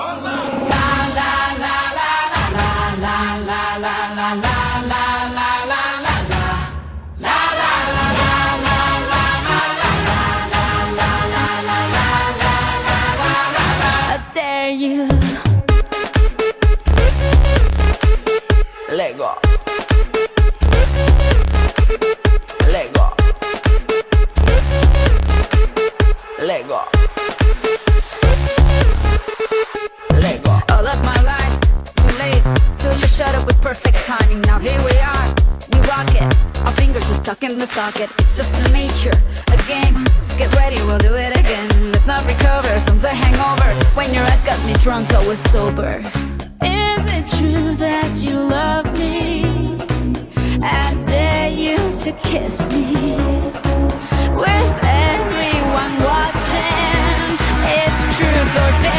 I dare you. Let go. Let go. Let go. Let go. All of my life, too late till you shut up with perfect timing. Now here we are, we rock it. Our fingers are stuck in the socket. It's just a nature, a game. Get ready, we'll do it again. Let's not recover from the hangover. When your ass got me drunk, I was sober. Is it true that you love me? I dare you to kiss me. With everyone watching, it's truth or